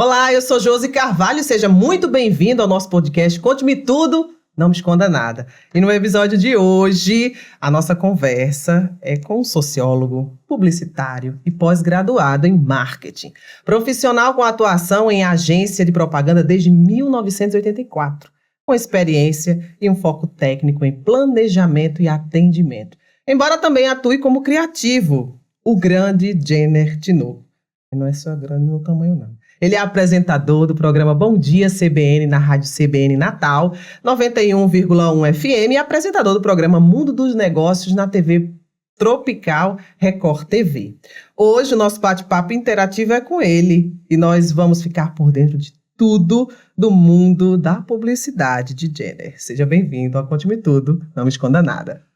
Olá, eu sou Josi Carvalho, seja muito bem-vindo ao nosso podcast Conte-me Tudo, Não Me Esconda Nada. E no episódio de hoje, a nossa conversa é com um sociólogo, publicitário e pós-graduado em marketing. Profissional com atuação em agência de propaganda desde 1984, com experiência e um foco técnico em planejamento e atendimento. Embora também atue como criativo, o grande Jenner Tinoco. E não é só grande no tamanho, não. Ele é apresentador do programa Bom Dia CBN na Rádio CBN Natal, 91,1 FM, e apresentador do programa Mundo dos Negócios na TV Tropical Record TV. Hoje o nosso bate-papo interativo é com ele e nós vamos ficar por dentro de tudo do mundo da publicidade de Jenner. Seja bem-vindo ao Conte-me Tudo, Não Me Esconda Nada.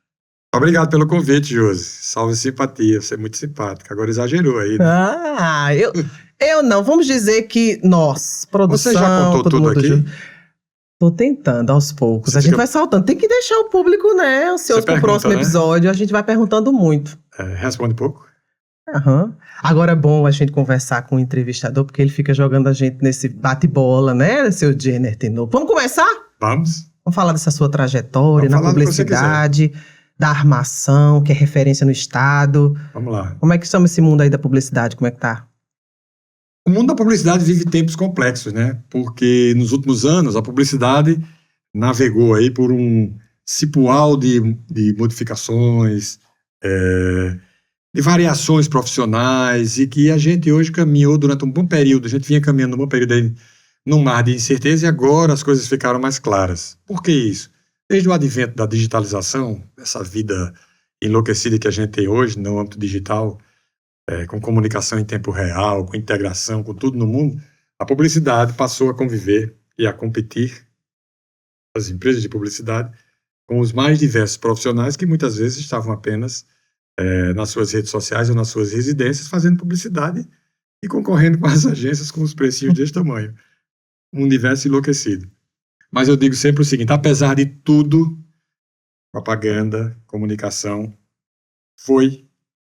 Obrigado pelo convite, Josi. Salve simpatia, você é muito simpática. Agora exagerou aí, né? Eu não. Vamos dizer que nós, produção... Você já contou tudo aqui? Tô tentando aos poucos. A gente vai saltando. Tem que deixar o público, né, ansioso pro próximo episódio. A gente vai perguntando muito. Responde pouco? Agora é bom a gente conversar com o entrevistador, porque ele fica jogando a gente nesse bate-bola, né, seu Jenner Tinoco. Vamos começar? Vamos falar dessa sua trajetória na publicidade, da armação, que é referência no estado. Vamos lá. Como é que chama esse mundo aí da publicidade? Como é que tá? O mundo da publicidade vive tempos complexos, né? Porque nos últimos anos a publicidade navegou aí por um cipual de modificações, de variações profissionais, e que a gente hoje caminhou durante um bom período. A gente vinha caminhando um bom período aí num mar de incerteza e agora as coisas ficaram mais claras. Por que isso? Desde o advento da digitalização, essa vida enlouquecida que a gente tem hoje no âmbito digital, com comunicação em tempo real, com integração, com tudo no mundo, a publicidade passou a conviver e a competir, as empresas de publicidade, com os mais diversos profissionais que muitas vezes estavam apenas nas suas redes sociais ou nas suas residências fazendo publicidade e concorrendo com as agências com os precinhos desse tamanho. Um universo enlouquecido. Mas eu digo sempre o seguinte, apesar de tudo, propaganda, comunicação, foi,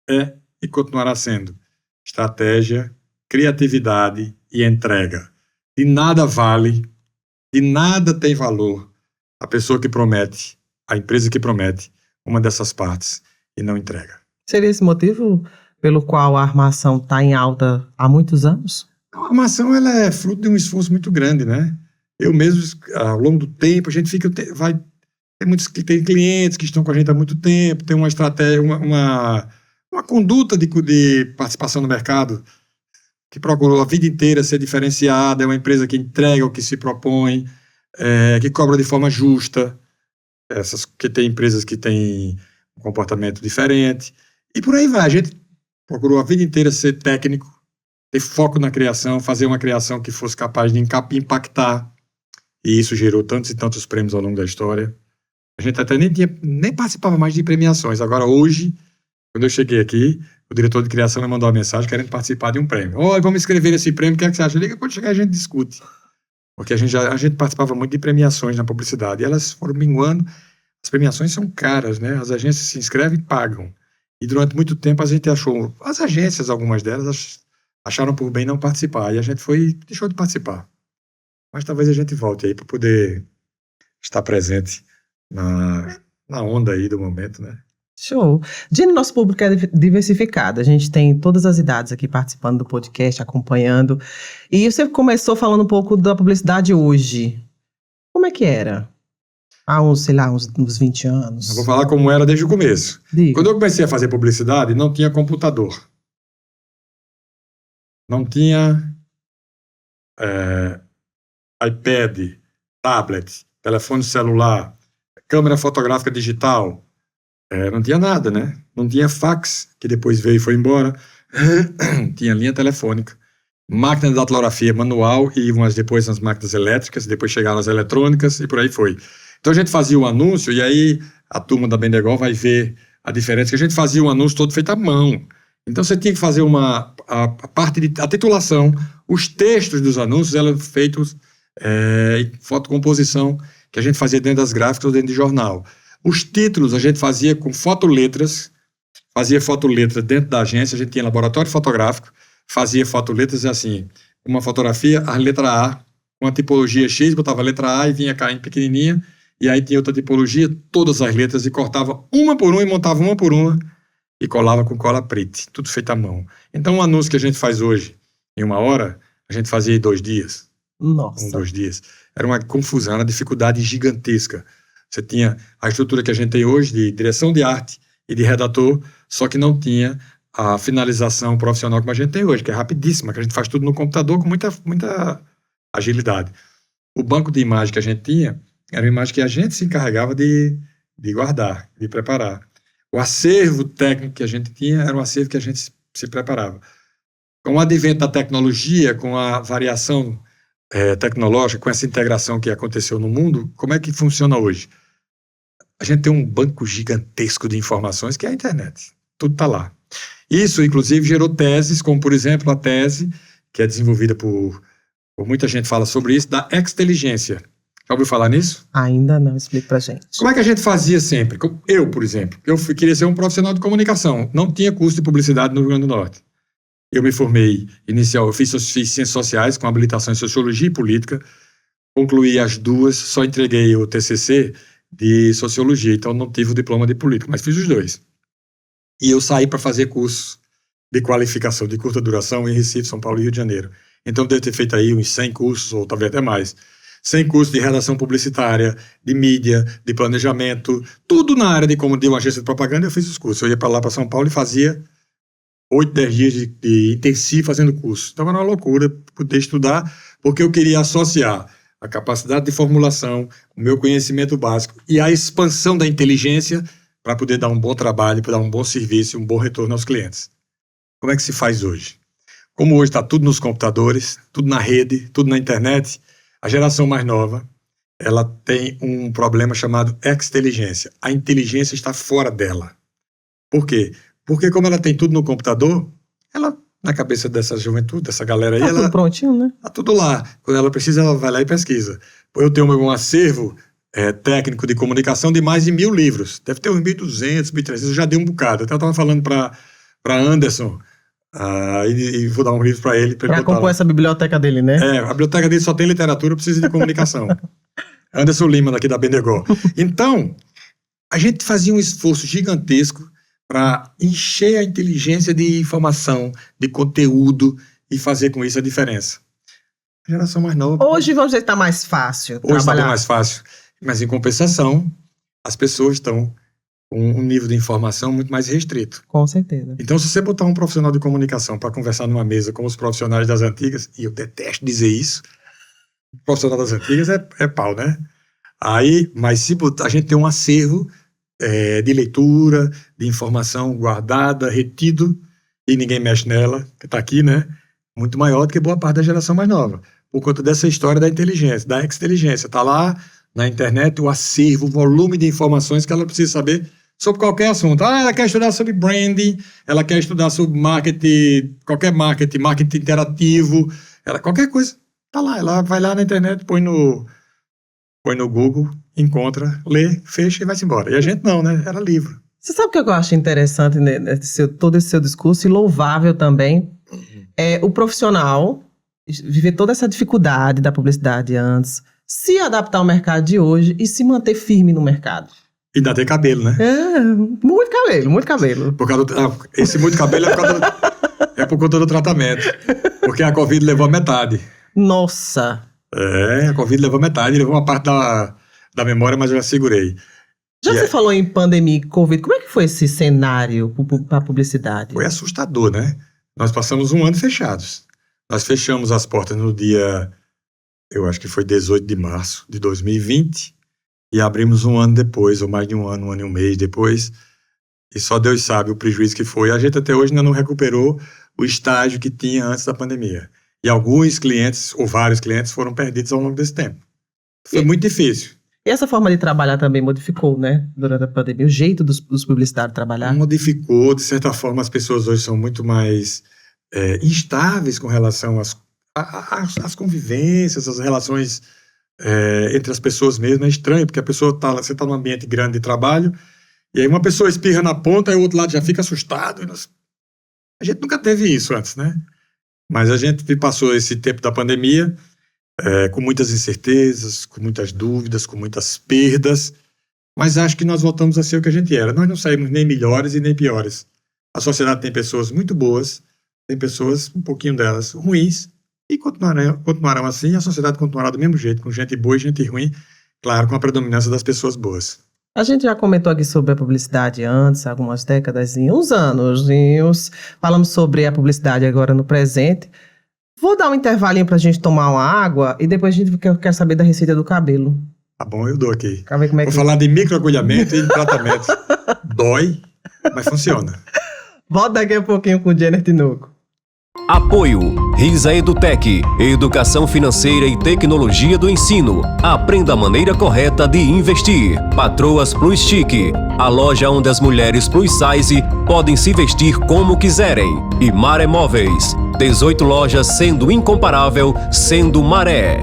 é e continuará sendo estratégia, criatividade e entrega. De nada vale, de nada tem valor a pessoa que promete, a empresa que promete uma dessas partes e não entrega. Seria esse motivo pelo qual a armação está em alta há muitos anos? A armação ela é fruto de um esforço muito grande, né? Eu mesmo, ao longo do tempo, a gente tem clientes que estão com a gente há muito tempo, tem uma estratégia, uma conduta de participação no mercado que procurou a vida inteira ser diferenciada, é uma empresa que entrega o que se propõe, que cobra de forma justa, que tem empresas que têm um comportamento diferente, e por aí vai. A gente procurou a vida inteira ser técnico, ter foco na criação, fazer uma criação que fosse capaz de impactar, e isso gerou tantos e tantos prêmios ao longo da história. A gente até nem participava mais de premiações. Agora, hoje, quando eu cheguei aqui, o diretor de criação me mandou uma mensagem querendo participar de um prêmio. Vamos escrever esse prêmio, o que é que você acha? Liga, quando chegar a gente discute. Porque a gente participava muito de premiações na publicidade, e elas foram minguando. As premiações são caras, né? As agências se inscrevem e pagam. E durante muito tempo a gente achou, as agências, algumas delas, acharam por bem não participar, e a gente deixou de participar. Mas talvez a gente volte aí para poder estar presente na onda aí do momento, né? Show. Jenner, nosso público é diversificado. A gente tem todas as idades aqui participando do podcast, acompanhando. E você começou falando um pouco da publicidade hoje. Como é que era? Há uns 20 anos. Eu vou falar como era desde o começo. Diga. Quando eu comecei a fazer publicidade, não tinha computador. Não tinha iPad, tablet, telefone celular, câmera fotográfica digital. Não tinha nada, né? Não tinha fax, que depois veio e foi embora. Tinha linha telefônica, máquina de datilografia manual e depois as máquinas elétricas, depois chegaram as eletrônicas e por aí foi. Então a gente fazia o anúncio e aí a turma da Bendegol vai ver a diferença, que a gente fazia o anúncio todo feito à mão. Então você tinha que fazer a titulação, os textos dos anúncios eram feitos em fotocomposição, que a gente fazia dentro das gráficas ou dentro de jornal. Os títulos a gente fazia com fotoletras, dentro da agência, a gente tinha laboratório fotográfico, fazia fotoletras assim, uma fotografia, a letra A, com a tipologia X, botava a letra A e vinha cá em pequenininha, e aí tinha outra tipologia, todas as letras, e cortava uma por uma e montava uma por uma, e colava com cola preta, tudo feito à mão. Então, um anúncio que a gente faz hoje, em 1 hora, a gente fazia em 2 dias. Nossa. 2 dias. Era uma confusão, uma dificuldade gigantesca. Você tinha a estrutura que a gente tem hoje de direção de arte e de redator, só que não tinha a finalização profissional como a gente tem hoje, que é rapidíssima, que a gente faz tudo no computador com muita agilidade. O banco de imagem que a gente tinha era uma imagem que a gente se encarregava de guardar, de preparar. O acervo técnico que a gente tinha era um acervo que a gente se preparava. Com o advento da tecnologia, com a variação tecnológica, com essa integração que aconteceu no mundo, como é que funciona hoje? A gente tem um banco gigantesco de informações que é a internet. Tudo está lá. Isso, inclusive, gerou teses, como, por exemplo, a tese que é desenvolvida por muita gente fala sobre isso, da exteligência. Já ouviu falar nisso? Ainda não, explica pra gente. Como é que a gente fazia sempre? Eu, por exemplo, queria ser um profissional de comunicação. Não tinha curso de publicidade no Rio Grande do Norte. Eu me formei eu fiz Ciências Sociais com habilitação em Sociologia e Política, concluí as 2, só entreguei o TCC de Sociologia, então não tive o diploma de Política, mas fiz os 2. E eu saí para fazer cursos de qualificação de curta duração em Recife, São Paulo e Rio de Janeiro. Então devo ter feito aí uns 100 cursos, ou talvez até mais. 100 cursos de redação publicitária, de mídia, de planejamento, tudo na área de como de uma agência de propaganda, eu fiz os cursos. Eu ia para lá, para São Paulo, e fazia 8, 10 dias de intensivo fazendo curso. Então era uma loucura poder estudar, porque eu queria associar a capacidade de formulação, o meu conhecimento básico e a expansão da inteligência para poder dar um bom trabalho, para dar um bom serviço e um bom retorno aos clientes. Como é que se faz hoje? Como hoje está tudo nos computadores, tudo na rede, tudo na internet, a geração mais nova, ela tem um problema chamado exteligência. A inteligência está fora dela. Por quê? Porque como ela tem tudo no computador, ela, na cabeça dessa juventude, dessa galera aí, Tudo prontinho, né? Tá tudo lá. Quando ela precisa, ela vai lá e pesquisa. Eu tenho um acervo técnico de comunicação de mais de 1.000 livros. Deve ter uns 1.200, 1.300, eu já dei um bocado. Até eu estava falando para Anderson, e vou dar um livro para ele. Para compor essa biblioteca dele, né? A biblioteca dele só tem literatura, precisa de comunicação. Anderson Lima, daqui da Bendegó. Então, a gente fazia um esforço gigantesco para encher a inteligência de informação, de conteúdo e fazer com isso a diferença. A geração mais nova... Hoje, vamos dizer que está mais fácil. Hoje está bem mais fácil. Mas, em compensação, as pessoas estão com um nível de informação muito mais restrito. Com certeza. Então, se você botar um profissional de comunicação para conversar numa mesa com os profissionais das antigas, e eu detesto dizer isso, o profissional das antigas é pau, né? Mas se botar, a gente tem um acervo de leitura, de informação guardada, retido, e ninguém mexe nela, que está aqui, né? Muito maior do que boa parte da geração mais nova. Por conta dessa história da inteligência, da exteligência. Está lá na internet o acervo, o volume de informações que ela precisa saber sobre qualquer assunto. Ela quer estudar sobre branding, ela quer estudar sobre marketing, qualquer marketing interativo, qualquer coisa. Está lá, ela vai lá na internet, põe no Google, encontra, lê, fecha e vai-se embora. E a gente não, né? Era livro. Você sabe o que eu acho interessante todo esse seu discurso, e louvável também, é o profissional viver toda essa dificuldade da publicidade antes, se adaptar ao mercado de hoje e se manter firme no mercado. E ainda tem cabelo, né? Muito cabelo, muito cabelo. Esse muito cabelo é por conta do tratamento. Porque a Covid levou a metade. Nossa! A Covid levou metade, levou uma parte da memória, mas eu já segurei. Já você falou em pandemia e Covid, como é que foi esse cenário para a publicidade? Foi assustador, né? Nós passamos 1 ano fechados. Nós fechamos as portas no dia, eu acho que foi 18 de março de 2020, e abrimos 1 ano depois, ou mais de 1 ano e um mês depois, e só Deus sabe o prejuízo que foi. A gente até hoje ainda não recuperou o estágio que tinha antes da pandemia. E alguns clientes, ou vários clientes, foram perdidos ao longo desse tempo. Foi muito difícil. E essa forma de trabalhar também modificou, né? Durante a pandemia, o jeito dos publicitários trabalhar. Modificou, de certa forma, as pessoas hoje são muito mais instáveis com relação às convivências, às relações entre as pessoas mesmo. É estranho, porque você está num ambiente grande de trabalho, e aí uma pessoa espirra na ponta, e o outro lado já fica assustado. A gente nunca teve isso antes, né? Mas a gente passou esse tempo da pandemia com muitas incertezas, com muitas dúvidas, com muitas perdas, mas acho que nós voltamos a ser o que a gente era. Nós não saímos nem melhores e nem piores. A sociedade tem pessoas muito boas, tem pessoas, um pouquinho delas, ruins, e continuarão assim, a sociedade continuará do mesmo jeito, com gente boa e gente ruim, claro, com a predominância das pessoas boas. A gente já comentou aqui sobre a publicidade antes, algumas décadas, uns anos. Falamos sobre a publicidade agora no presente. Vou dar um intervalinho pra gente tomar uma água e depois a gente quer saber da receita do cabelo. Tá bom, eu dou aqui. Quer ver como é Vou falar de microagulhamento e de tratamento. Dói, mas funciona. Volta daqui a pouquinho com o Jenner Tinoco. Apoio Risa Edutec, Educação Financeira e Tecnologia do Ensino. Aprenda a maneira correta de investir. Patroas Plus Chic, a loja onde as mulheres plus size podem se vestir como quiserem. E Maré Móveis, 18 lojas sendo incomparável, sendo Maré.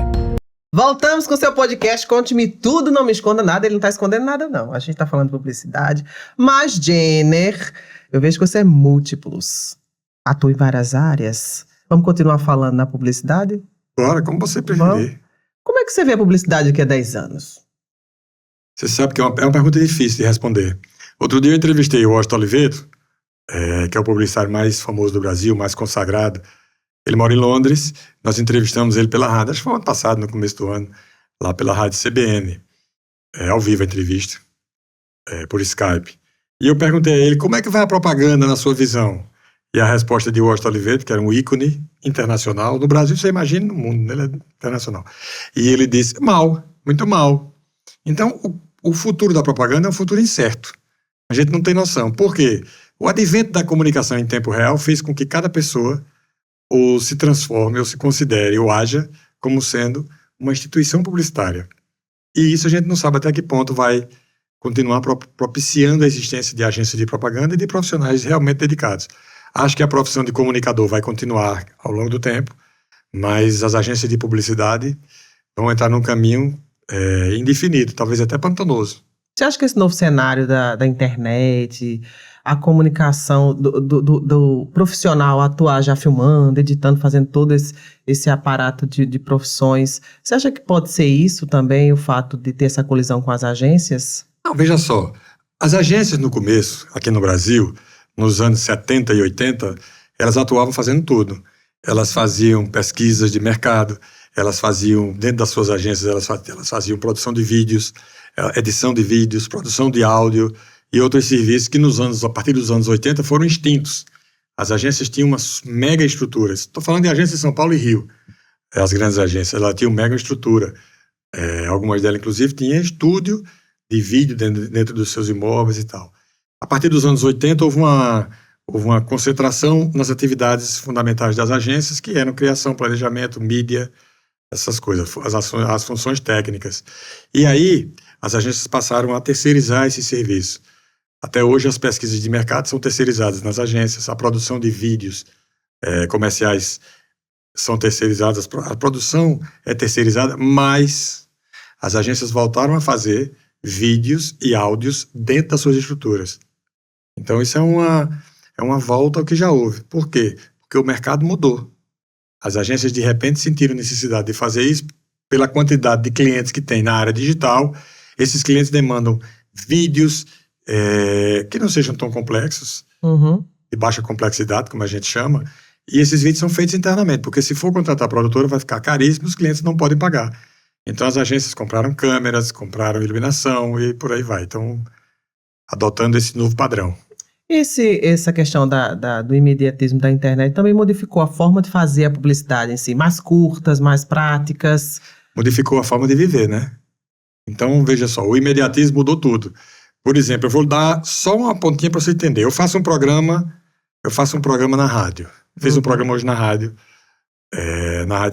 Voltamos com o seu podcast Conte-me Tudo, Não Me Esconda Nada. Ele não tá escondendo nada, não. A gente tá falando de publicidade. Mas, Jenner, eu vejo que você é múltiplos. Atua em várias áreas. Vamos continuar falando na publicidade? Bora, como você preferir. Como é que você vê a publicidade daqui a 10 anos? Você sabe que é uma pergunta difícil de responder. Outro dia eu entrevistei o Washington Oliveto, que é o publicitário mais famoso do Brasil, mais consagrado. Ele mora em Londres, nós entrevistamos ele pela rádio, acho que foi ano passado, no começo do ano, lá pela rádio CBN, ao vivo a entrevista, por Skype. E eu perguntei a ele, como é que vai a propaganda na sua visão? E a resposta de Washington Oliveto, que era um ícone internacional, no Brasil você imagina, no mundo, ele é internacional. E ele disse, mal, muito mal. Então, o futuro da propaganda é um futuro incerto. A gente não tem noção. Por quê? O advento da comunicação em tempo real fez com que cada pessoa ou se transforme, ou se considere, ou haja como sendo uma instituição publicitária. E isso a gente não sabe até que ponto vai continuar propiciando a existência de agências de propaganda e de profissionais realmente dedicados. Acho que a profissão de comunicador vai continuar ao longo do tempo, mas as agências de publicidade vão entrar num caminho indefinido, talvez até pantanoso. Você acha que esse novo cenário da internet, a comunicação do profissional atuar já filmando, editando, fazendo todo esse aparato de profissões, você acha que pode ser isso também, o fato de ter essa colisão com as agências? Não, veja só, as agências no começo, aqui no Brasil, nos anos 70 e 80, elas atuavam fazendo tudo. Elas faziam pesquisas de mercado, elas faziam, dentro das suas agências, elas faziam produção de vídeos, edição de vídeos, produção de áudio e outros serviços que a partir dos anos 80 foram extintos. As agências tinham umas mega estruturas. Estou falando de agências de São Paulo e Rio. As grandes agências, elas tinham mega estrutura. Algumas delas, inclusive, tinham estúdio de vídeo dentro dos seus imóveis e tal. A partir dos anos 80, houve uma concentração nas atividades fundamentais das agências, que eram criação, planejamento, mídia, essas coisas, as funções técnicas. E aí, as agências passaram a terceirizar esse serviço. Até hoje, as pesquisas de mercado são terceirizadas nas agências, a produção de vídeos comerciais são terceirizadas, a produção é terceirizada, mas as agências voltaram a fazer vídeos e áudios dentro das suas estruturas. Então, isso é uma volta ao que já houve. Por quê? Porque o mercado mudou. As agências, de repente, sentiram necessidade de fazer isso pela quantidade de clientes que tem na área digital. Esses clientes demandam vídeos que não sejam tão complexos, de baixa complexidade, como a gente chama, e esses vídeos são feitos internamente, porque se for contratar a produtora vai ficar caríssimo, os clientes não podem pagar. Então, as agências compraram câmeras, compraram iluminação e por aí vai. Então, adotando esse novo padrão. Essa questão do imediatismo da internet também modificou a forma de fazer a publicidade em si, mais curtas, mais práticas. Modificou a forma de viver, né? Então, veja só, o imediatismo mudou tudo. Por exemplo, eu vou dar só uma pontinha para você entender. Eu faço um programa na rádio. Fiz um programa hoje na rádio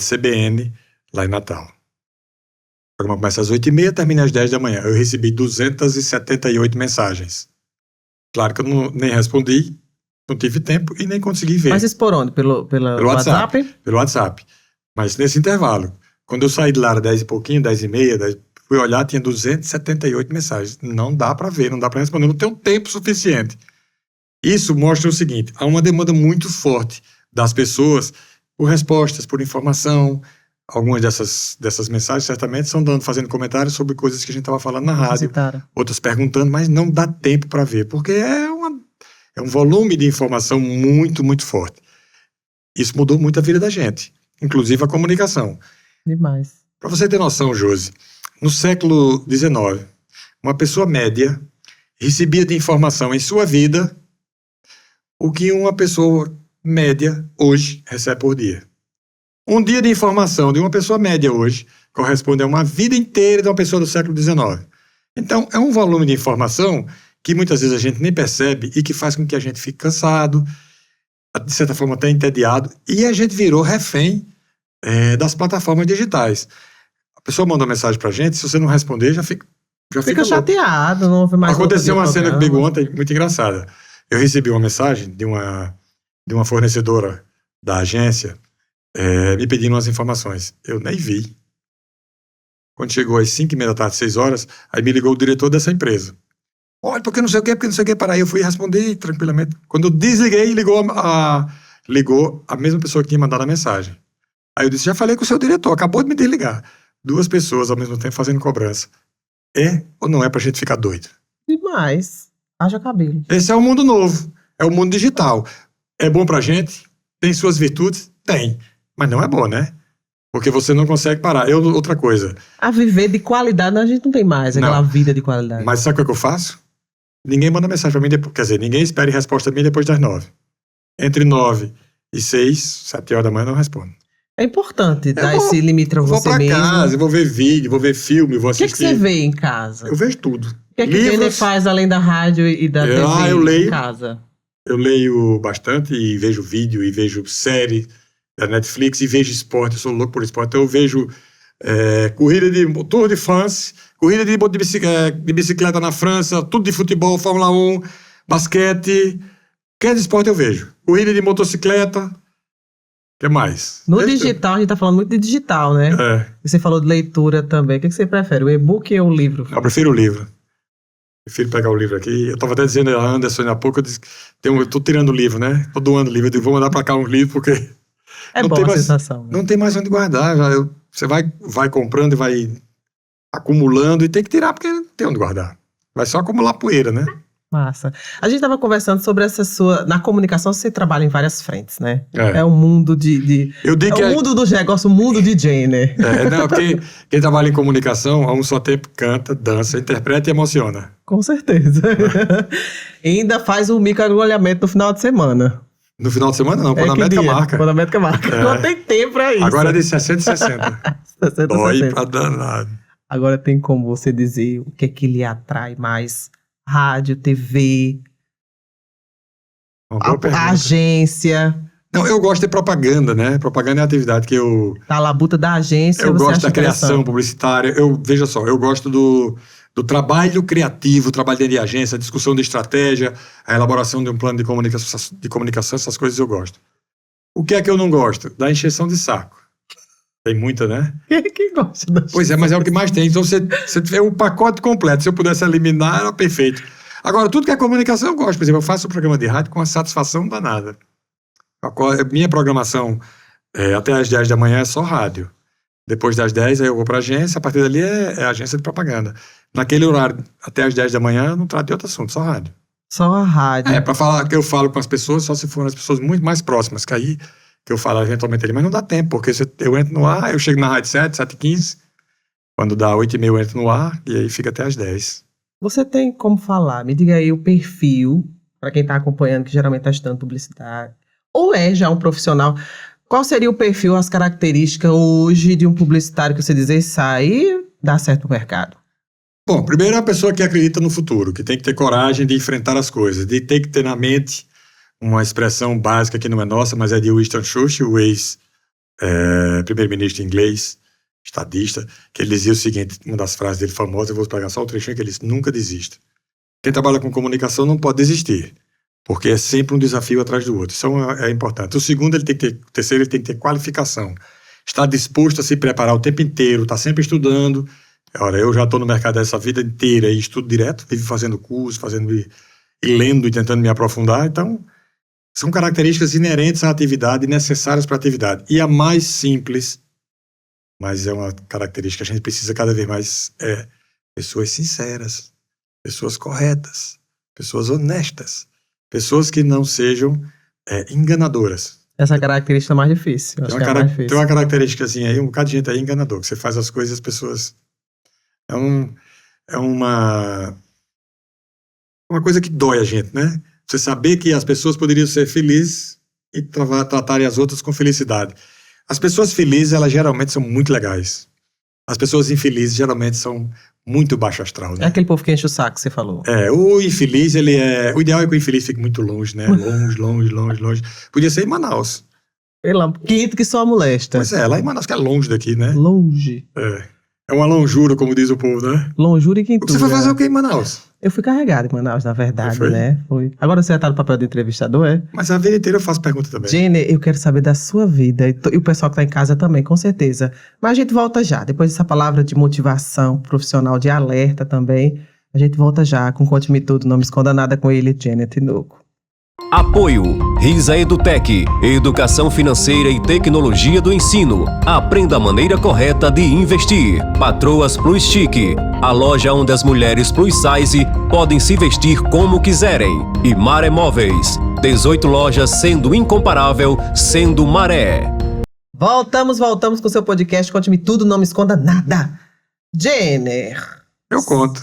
CBN, lá em Natal. O programa começa às 8h30, termina às 10 da manhã. Eu recebi 278 mensagens. Claro que eu nem respondi, não tive tempo e nem consegui ver. Mas isso por onde? Pelo WhatsApp? Pelo WhatsApp. Mas nesse intervalo, quando eu saí de lá, 10 e pouquinho, 10h30, fui olhar, tinha 278 mensagens. Não dá para ver, não dá para responder, não tenho tempo suficiente. Isso mostra o seguinte, há uma demanda muito forte das pessoas por respostas, por informação. Algumas dessas mensagens certamente são fazendo comentários sobre coisas que a gente estava falando na rádio, outras perguntando, mas não dá tempo para ver, porque é um volume de informação muito, muito forte. Isso mudou muito a vida da gente, inclusive a comunicação. Demais. Para você ter noção, Josi, no século XIX, uma pessoa média recebia de informação em sua vida o que uma pessoa média hoje recebe por dia. Um dia de informação de uma pessoa média hoje corresponde a uma vida inteira de uma pessoa do século XIX. Então, é um volume de informação que muitas vezes a gente nem percebe e que faz com que a gente fique cansado, de certa forma até entediado, e a gente virou refém das plataformas digitais. A pessoa manda uma mensagem pra gente, se você não responder, já fica chateado, não ouve mais. Aconteceu uma cena comigo ontem, muito engraçada. Eu recebi uma mensagem de uma fornecedora da agência, me pedindo umas informações. Eu nem vi. Quando chegou às 5h30 da tarde, 6 horas, aí me ligou o diretor dessa empresa. Olha, porque não sei o que, para aí. Eu fui responder tranquilamente. Quando eu desliguei, ligou a mesma pessoa que tinha mandado a mensagem. Aí eu disse, já falei com o seu diretor, acabou de me desligar. 2 pessoas ao mesmo tempo fazendo cobrança. É ou não é pra gente ficar doido? Demais. Haja cabelo. Esse é o mundo novo. É o mundo digital. É bom pra gente? Tem suas virtudes? Tem. Mas não é bom, né? Porque você não consegue parar. Outra coisa. A viver de qualidade, a gente não tem mais aquela vida de qualidade. Mas sabe o que eu faço? Ninguém manda mensagem pra mim depois. Quer dizer, ninguém espere resposta minha depois das 9. Entre 9 e 6, 7 horas da manhã, eu não respondo. É importante dar esse limite pra você mesmo. Vou pra casa, vou ver vídeo, vou ver filme, vou assistir. O que você vê em casa? Eu vejo tudo. O que é que o Jenner faz além da rádio e da TV eu leio, em casa? Eu leio bastante e vejo vídeo e vejo série da Netflix e vejo esporte. Eu sou louco por esporte. Então eu vejo corrida de Tour de France, corrida de bicicleta na França, tudo de futebol, Fórmula 1, basquete. Qualquer esporte eu vejo. Corrida de motocicleta. O que mais? No digital, a gente tá falando muito de digital, né? Você falou de leitura também. O que você prefere, o e-book ou o livro? Eu prefiro o livro. Prefiro pegar o livro aqui. Eu tava até dizendo a Anderson há pouco, eu tô tirando o livro, né? Tô doando o livro. Eu digo, vou mandar pra cá um livro, porque... É boa a sensação. Né? Não tem mais onde guardar. Você vai comprando e vai acumulando e tem que tirar, porque não tem onde guardar. Vai só acumular poeira, né? Massa. A gente estava conversando sobre na comunicação você trabalha em várias frentes, né? É um mundo mundo dos negócios, o mundo de Jenner. Porque quem trabalha em comunicação, a um só tempo canta, dança, interpreta e emociona. Com certeza. E ainda faz o microagulhamento no final de semana. No final de semana não, quando a médica marca. Quando a médica marca. Não tem tempo pra isso. Agora é de 60 e 60. 60 Dói 60. pra danado. Agora tem como você dizer o que é que lhe atrai mais? Rádio, TV, a agência. Não, eu gosto de propaganda, né? Propaganda é a atividade que eu... Tá, a labuta da agência. Eu gosto da criação publicitária. Veja só, eu gosto do trabalho criativo, trabalho dentro de agência, a discussão de estratégia, a elaboração de um plano de comunicação, essas coisas eu gosto. O que é que eu não gosto? Da encheção de saco. Tem muita, né? Quem gosta da Pois é, mas é o que mais tem. Então você tiver o pacote completo. Se eu pudesse eliminar, era perfeito. Agora, tudo que é comunicação eu gosto. Por exemplo, eu faço um programa de rádio com uma satisfação danada. Minha programação até às 10 da manhã é só rádio. Depois das 10, aí eu vou para a agência. A partir dali é agência de propaganda. Naquele horário, até às 10 da manhã, eu não trato de outro assunto, só rádio. Só a rádio. Para falar que eu falo com as pessoas, só se forem as pessoas muito mais próximas, que aí que eu falo eventualmente ali, mas não dá tempo, porque eu entro no ar, eu chego na rádio 7h15, quando dá 8h30 eu entro no ar, e aí fica até às 10. Você tem como falar, me diga aí o perfil, para quem está acompanhando, que geralmente está estudando publicidade, ou é já um profissional, qual seria o perfil, as características hoje de um publicitário que você dizer sai e dá certo no mercado? Bom, primeiro é a pessoa que acredita no futuro, que tem que ter coragem de enfrentar as coisas, de ter que ter na mente uma expressão básica que não é nossa, mas é de Winston Churchill, o ex-primeiro-ministro inglês, estadista, que ele dizia o seguinte, uma das frases dele famosas, eu vou pegar só o trechinho, que ele disse, nunca desista. Quem trabalha com comunicação não pode desistir, porque é sempre um desafio atrás do outro. Isso é importante. O segundo, terceiro, ele tem que ter qualificação. Estar disposto a se preparar o tempo inteiro, estar sempre estudando. Ora, eu já estou no mercado dessa vida inteira e estudo direto, vivo fazendo curso, e lendo e tentando me aprofundar, então São características inerentes à atividade, necessárias para a atividade. E a mais simples, mas é uma característica que a gente precisa cada vez mais, é pessoas sinceras, pessoas corretas, pessoas honestas, pessoas que não sejam enganadoras. Essa característica é mais difícil. Tem uma característica assim aí, um bocado de gente aí enganador, que você faz as coisas e as pessoas... É uma coisa que dói a gente, né? Você saber que as pessoas poderiam ser felizes e tratarem as outras com felicidade. As pessoas felizes, elas geralmente são muito legais. As pessoas infelizes geralmente são muito baixo astral, né? É aquele povo que enche o saco que você falou. O infeliz, o ideal é que o infeliz fique muito longe, né? Longe. Podia ser em Manaus. Quinto que só molesta. Pois lá em Manaus, que é longe daqui, né? Longe. É uma lonjura, como diz o povo, né? Lonjura e quintura. Você foi fazer o que em Manaus? Eu fui carregado em Manaus, na verdade, Foi? né? Foi. Agora você já tá no papel de entrevistador, é? Mas a vida inteira eu faço pergunta também. Jenner, eu quero saber da sua vida. E o pessoal que tá em casa também, com certeza. Mas a gente volta já. Depois dessa palavra de motivação profissional, de alerta também, a gente volta já com Conte-me Tudo, Não Me Esconda Nada com ele, Jenner Tinoco. Apoio Risa Edutec, educação financeira e tecnologia do ensino. Aprenda a maneira correta de investir. Patroas Plus Chic, a loja onde as mulheres plus size podem se vestir como quiserem. E Maré Móveis, 18 lojas sendo incomparável, sendo Maré. Voltamos com o seu podcast Conte-me Tudo, Não Me Esconda Nada. Jenner. Eu conto.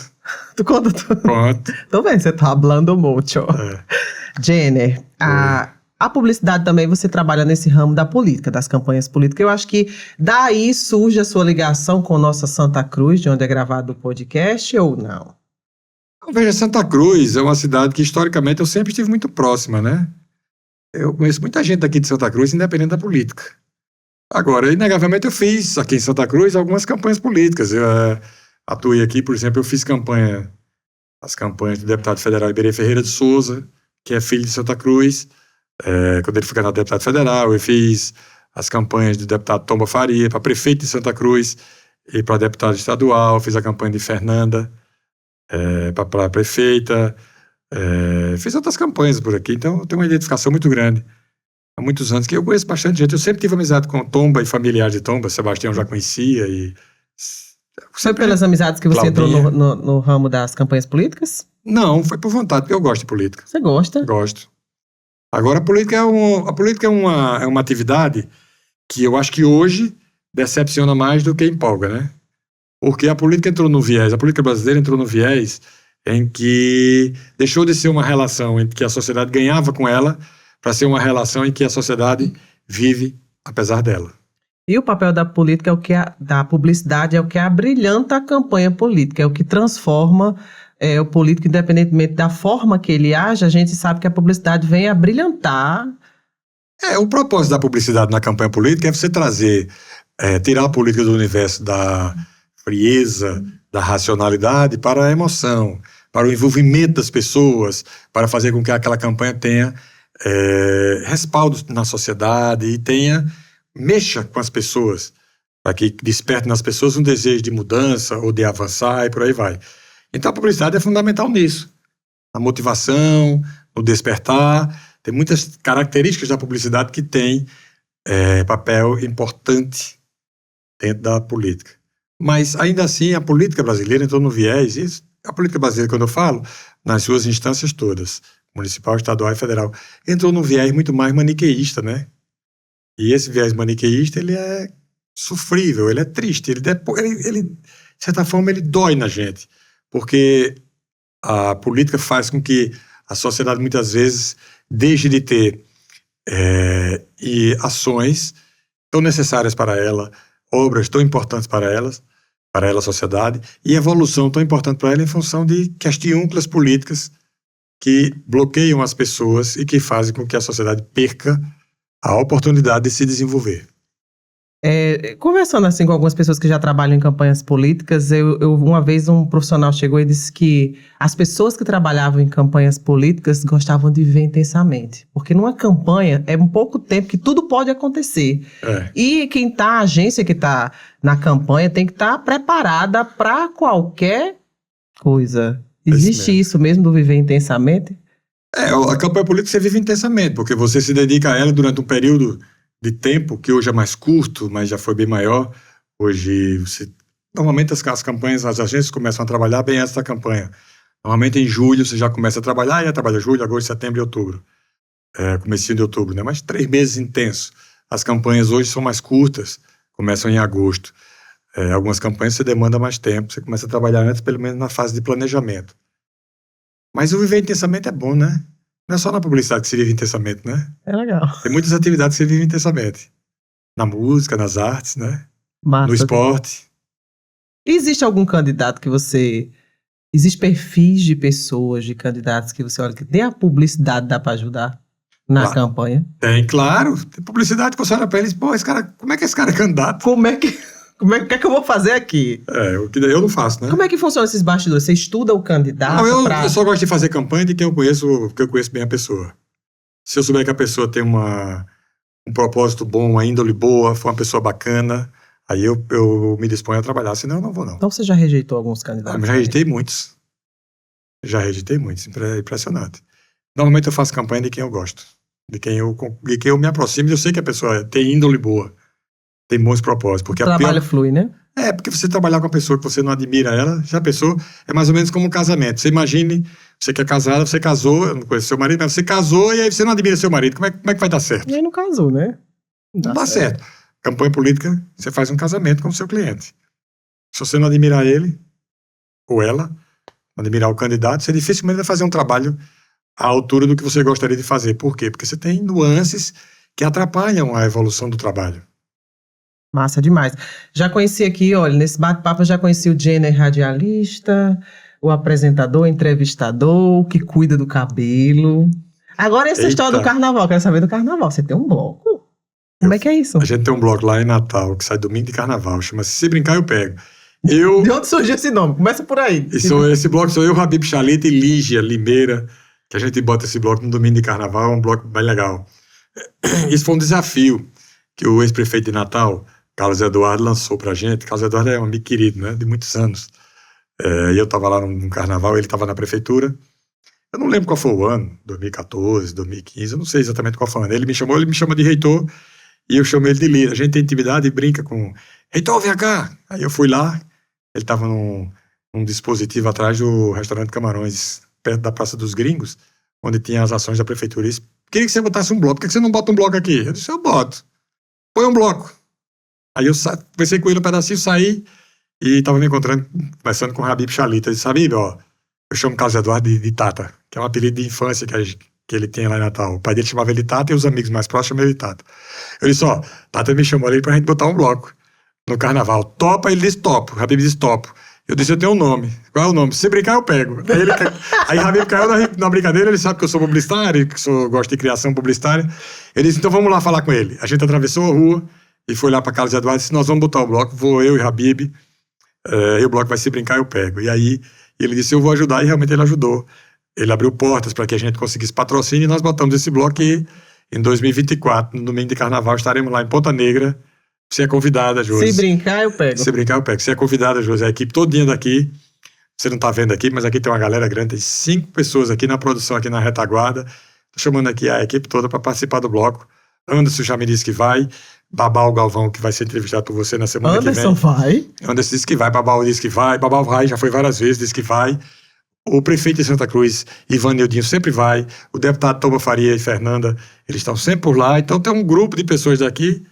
Tu conta tudo? Conto. Tô vendo, você tá falando muito. Jenner, a publicidade também, você trabalha nesse ramo da política, das campanhas políticas. Eu acho que daí surge a sua ligação com nossa Santa Cruz, de onde é gravado o podcast, ou não? Veja, Santa Cruz é uma cidade que historicamente eu sempre estive muito próxima, né? Eu conheço muita gente daqui de Santa Cruz, independente da política. Agora, inegavelmente eu fiz aqui em Santa Cruz algumas campanhas políticas. Eu atuei aqui, por exemplo, eu fiz as campanhas do deputado federal Iberê Ferreira de Souza, que é filho de Santa Cruz, quando ele foi candidato a deputado federal. Eu fiz as campanhas do deputado Tomba Faria para prefeito de Santa Cruz e para deputado estadual. Fiz a campanha de Fernanda para prefeita. Fiz outras campanhas por aqui, então eu tenho uma identificação muito grande. Há muitos anos que eu conheço bastante gente. Eu sempre tive amizade com Tomba e familiares de Tomba. Sebastião já conhecia e... Foi pelas amizades que você entrou no ramo das campanhas políticas? Não, foi por vontade, porque eu gosto de política. Você gosta? Gosto. Agora, a política é uma atividade que eu acho que hoje decepciona mais do que empolga, né? Porque a política brasileira entrou no viés em que deixou de ser uma relação em que a sociedade ganhava com ela para ser uma relação em que a sociedade vive apesar dela. E o papel da política da publicidade é o que abrilhanta a campanha política, é o que transforma o político, independentemente da forma que ele age. A gente sabe que a publicidade vem a brilhantar. O propósito da publicidade na campanha política é você tirar a política do universo da frieza, da racionalidade para a emoção, para o envolvimento das pessoas, para fazer com que aquela campanha tenha respaldo na sociedade e mexa com as pessoas, para que desperte nas pessoas um desejo de mudança ou de avançar e por aí vai. Então a publicidade é fundamental nisso. A motivação, o despertar, tem muitas características da publicidade que tem papel importante dentro da política. Mas ainda assim a política brasileira entrou no viés, e a política brasileira, quando eu falo, nas suas instâncias todas, municipal, estadual e federal, entrou num viés muito mais maniqueísta, né? E esse viés maniqueísta, ele é sofrível, ele é triste, ele de certa forma, ele dói na gente, porque a política faz com que a sociedade, muitas vezes, deixe de ter ações tão necessárias para ela, obras tão importantes para ela, a sociedade, e evolução tão importante para ela em função de questiúnculas políticas que bloqueiam as pessoas e que fazem com que a sociedade perca a oportunidade de se desenvolver. Conversando assim com algumas pessoas que já trabalham em campanhas políticas, uma vez um profissional chegou e disse que as pessoas que trabalhavam em campanhas políticas gostavam de viver intensamente. Porque numa campanha é um pouco tempo que tudo pode acontecer. E a agência que está na campanha tem que estar preparada para qualquer coisa. Existe isso mesmo do viver intensamente? A campanha política você vive intensamente, porque você se dedica a ela durante um período de tempo que hoje é mais curto, mas já foi bem maior. Hoje, normalmente as campanhas, as agências começam a trabalhar bem antes da campanha. Normalmente em julho você já começa a trabalhar, e já trabalha julho, agosto, setembro e outubro. Comecinho de outubro, né? Mas 3 meses intensos. As campanhas hoje são mais curtas, começam em agosto. Algumas campanhas você demanda mais tempo, você começa a trabalhar antes, pelo menos na fase de planejamento. Mas o viver intensamente é bom, né? Não é só na publicidade que se vive intensamente, né? É legal. Tem muitas atividades que se vive intensamente. Na música, nas artes, né? Massa. No esporte. Existe algum candidato que você... Existe perfis de pessoas, de candidatos que você olha que nem a publicidade dá para ajudar na campanha? Tem, claro. Tem publicidade que você olha para eles, pô, esse cara, como é que esse cara é candidato? Como é que eu vou fazer aqui? O que eu não faço, né? Como é que funciona esses bastidores? Você estuda o candidato? Não, eu só gosto de fazer campanha de quem eu conheço, porque eu conheço bem a pessoa. Se eu souber que a pessoa tem um propósito bom, uma índole boa, foi uma pessoa bacana, aí eu me disponho a trabalhar, senão eu não vou, não. Então você já rejeitou alguns candidatos? Já rejeitei muitos. Impressionante. Normalmente eu faço campanha de quem eu gosto, de quem eu me aproximo, e eu sei que a pessoa tem índole boa, tem bons propósitos. Porque o trabalho flui, né? Porque você trabalhar com uma pessoa que você não admira ela, já pensou? É mais ou menos como um casamento. Você imagine, você que é casada, você casou, eu não conheço seu marido, mas você casou e aí você não admira seu marido. Como é que vai dar certo? E aí não casou, né? Não dá certo. Campanha política, você faz um casamento com o seu cliente. Se você não admirar ele, ou ela, não admirar o candidato, você dificilmente vai fazer um trabalho à altura do que você gostaria de fazer. Por quê? Porque você tem nuances que atrapalham a evolução do trabalho. Massa demais. Já conheci aqui, olha, nesse bate-papo eu já conheci o Jenner radialista, o apresentador, o entrevistador, que cuida do cabelo. Agora essa história do carnaval, quero saber do carnaval. Você tem um bloco? Como é que é isso? A gente tem um bloco lá em Natal, que sai domingo de carnaval, chama-se Se Brincar Eu Pego. De onde surgiu esse nome? Começa por aí. Esse bloco sou eu, Habib Chalita e Lígia Limeira, que a gente bota esse bloco no domingo de carnaval, é um bloco bem legal. Isso foi um desafio que o ex-prefeito de Natal, Carlos Eduardo, lançou pra gente. Carlos Eduardo é um amigo querido, né, de muitos anos. E eu estava lá num carnaval, ele estava na prefeitura. Eu não lembro qual foi o ano, 2014, 2015, eu não sei exatamente qual foi o ano. Ele me chama de reitor, e eu chamo ele de líder. A gente tem intimidade e brinca com... Reitor, vem cá! Aí eu fui lá, ele estava num dispositivo atrás do restaurante Camarões, perto da Praça dos Gringos, onde tinha as ações da prefeitura. Ele disse, queria que você botasse um bloco, por que você não bota um bloco aqui? Eu disse, eu boto. Põe um bloco. Aí eu conversei com ele um pedacinho, saí e estava me encontrando, conversando com o Habib Chalita. Ele disse, Habib, ó, eu chamo Carlos Eduardo de Tata, que é um apelido de infância que ele tem lá em Natal. O pai dele chamava ele Tata e os amigos mais próximos chamavam ele Tata. Eu disse, ó, Tata me chamou ali pra gente botar um bloco no carnaval. Topa? Ele disse, topo. O Habib disse, topo. Eu disse, eu tenho um nome. Qual é o nome? Se brincar, eu pego. Aí Habib caiu na brincadeira, ele sabe que eu sou publicitário, que gosto de criação publicitária. Ele disse, então vamos lá falar com ele. A gente atravessou a rua e foi lá para Carlos Eduardo e disse, nós vamos botar o bloco, vou eu e Habib, e o bloco vai Se Brincar, eu pego. E aí ele disse, eu vou ajudar, e realmente ele ajudou. Ele abriu portas para que a gente conseguisse patrocínio, e nós botamos esse bloco e em 2024, no domingo de carnaval, estaremos lá em Ponta Negra. Você é convidada, Josi. Se brincar, eu pego. Se brincar, eu pego. Você é convidada, Josi. A equipe todinha daqui, você não está vendo aqui, mas aqui tem uma galera grande, tem 5 pessoas aqui na produção, aqui na retaguarda. Estou chamando aqui a equipe toda para participar do bloco. Anderson já me disse que vai. Babal Galvão, que vai ser entrevistado por você na semana que vem. Anderson vai? Anderson disse que vai, Babal disse que vai. Babal vai, já foi várias vezes, disse que vai. O prefeito de Santa Cruz, Ivan Neudinho, sempre vai. O deputado Toba Faria e Fernanda, eles estão sempre por lá. Então tem um grupo de pessoas daqui